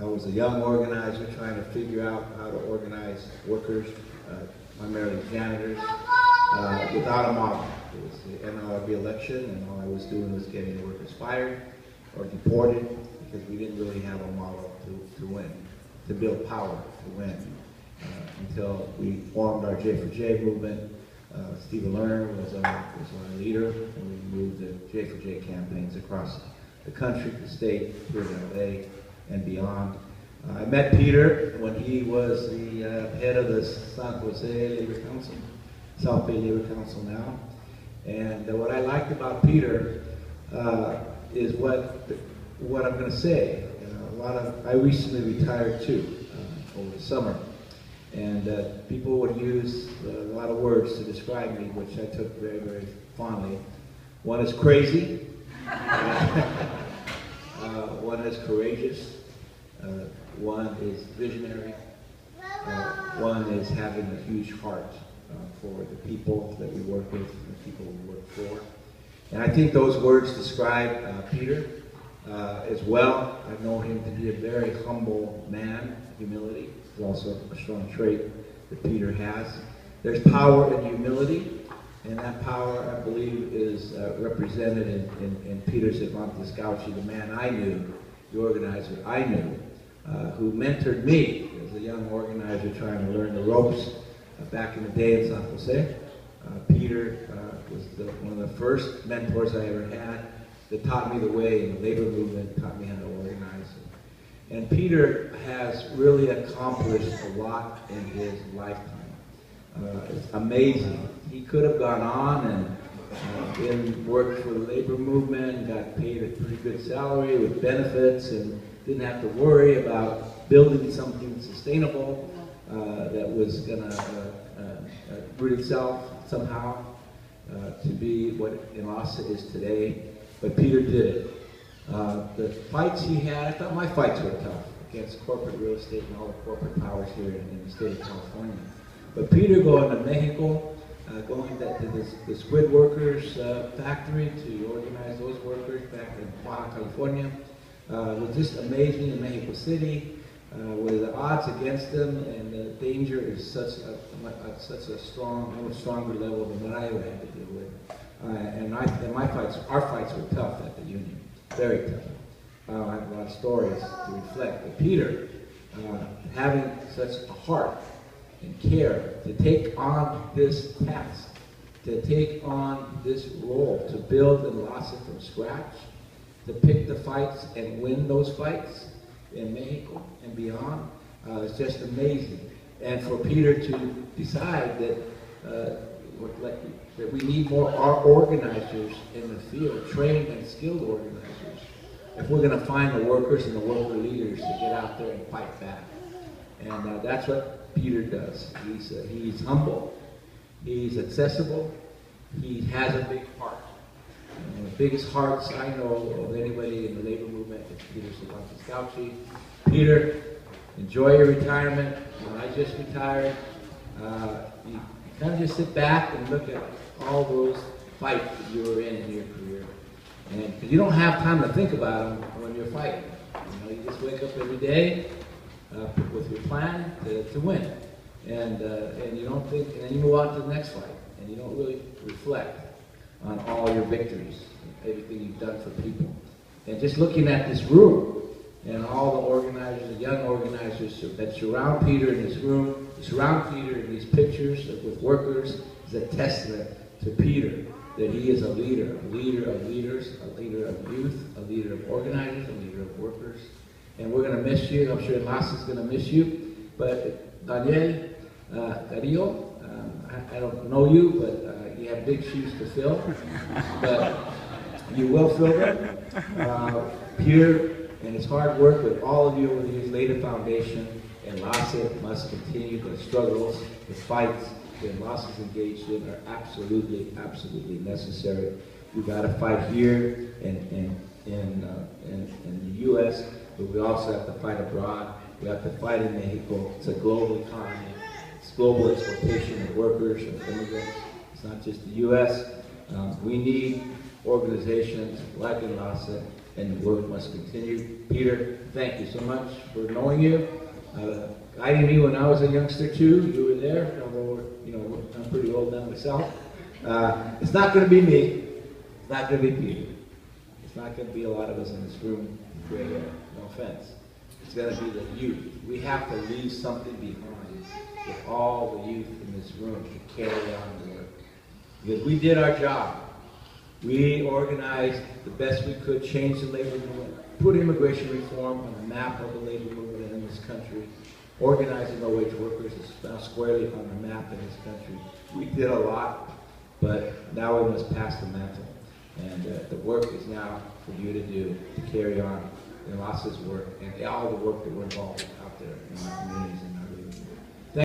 I was a young organizer trying to figure out how to organize workers, primarily janitors, without a model. It was the NLRB election, and all I was doing was getting the workers fired or deported because we didn't really have a model to win, to build power to win. Until we formed our J4J movement. Stephen Lerner was our leader, and we moved the J4J campaigns across the country, the state, here in LA, and beyond. I met Peter when he was the head of the San Jose Labor Council, South Bay Labor Council now. And what I liked about Peter is what I'm going to say. I recently retired too over the summer, and people would use a lot of words to describe me, which I took very, very fondly. One is crazy. One is courageous. One is visionary. One is having a huge heart for the people that we work with, the people we work for. And I think those words describe Peter as well. I know him to be a very humble man. Humility is also a strong trait that Peter has. There's power in humility, and that power, I believe, is represented in Peter Cervantes-Gautschi, the man I knew, the organizer I knew, who mentored me as a young organizer trying to learn the ropes back in the day in San Jose. Peter was one of the first mentors I ever had that taught me the way in the labor movement, taught me how to organize. And Peter has really accomplished a lot in his lifetime. It's amazing. He could have gone on and worked for the labor movement, and got paid a pretty good salary with benefits, and didn't have to worry about building something sustainable that was going to root itself somehow to be what Enlace is today. But Peter did it. The fights he had, I thought my fights were tough against corporate real estate and all the corporate powers here in the state of California. But Peter going to Mexico, going to the squid workers factory to organize those workers back in Baja California, was just amazing in Mexico City, with the odds against them, and the danger is such a strong, much stronger level than what I ever had to deal with. And our fights were tough at the union, very tough. I have a lot of stories to reflect. But Peter, having such a heart and care to take on this task, to take on this role, to build Enlace from scratch, to pick the fights and win those fights in Mexico and beyond, it's just amazing. And for Peter to decide that that we need more organizers in the field, trained and skilled organizers, if we're going to find the workers and the worker leaders to get out there and fight back. And that's what Peter does. He's humble, he's accessible, he has a big heart. And the biggest hearts I know of anybody in the labor movement is Peter Cervantes-Gautschi. Peter, enjoy your retirement. I just retired. You kind of just sit back and look at all those fights that you were in your career. And because you don't have time to think about them when you're fighting. You just wake up every day with your plan to win. And you don't think, and then you move on to the next fight. And you don't really reflect on all your victories, everything you've done for people. And just looking at this room, and all the organizers, the young organizers that surround Peter in this room, surround Peter in these pictures with workers, is a testament to Peter, that he is a leader of leaders, a leader of youth, a leader of organizers, a leader of workers. And we're going to miss you. I'm sure Enlace is going to miss you. But Daniel Carrillo, I don't know you, but you have big shoes to fill. But you will fill them. Peter and his hard work with all of you over the years laid a foundation, and Enlace must continue. The struggles, the fights that Enlace is engaged in are absolutely, absolutely necessary. We've got to fight here in the U.S., but we also have to fight abroad. We have to fight in Mexico. It's a global economy. It's global exploitation of workers and immigrants. It's not just the U.S. We need organizations like Enlace and the work must continue. Peter, thank you so much for knowing you. Guiding me when I was a youngster too. You were there, although I'm pretty old now myself. It's not going to be me. It's not going to be Peter. It's not going to be a lot of us in this room. Gray hair. No offense. It's going to be the youth. We have to leave something behind with all the youth in this room to carry on the work. Because we did our job. We organized the best we could, changed the labor movement, put immigration reform on the map of the labor movement in this country, organizing our wage workers is now squarely on the map in this country. We did a lot, but now we must pass the mantle. And the work is now for you to do, to carry on Enlace's work and all the work that we're involved with out there in our communities.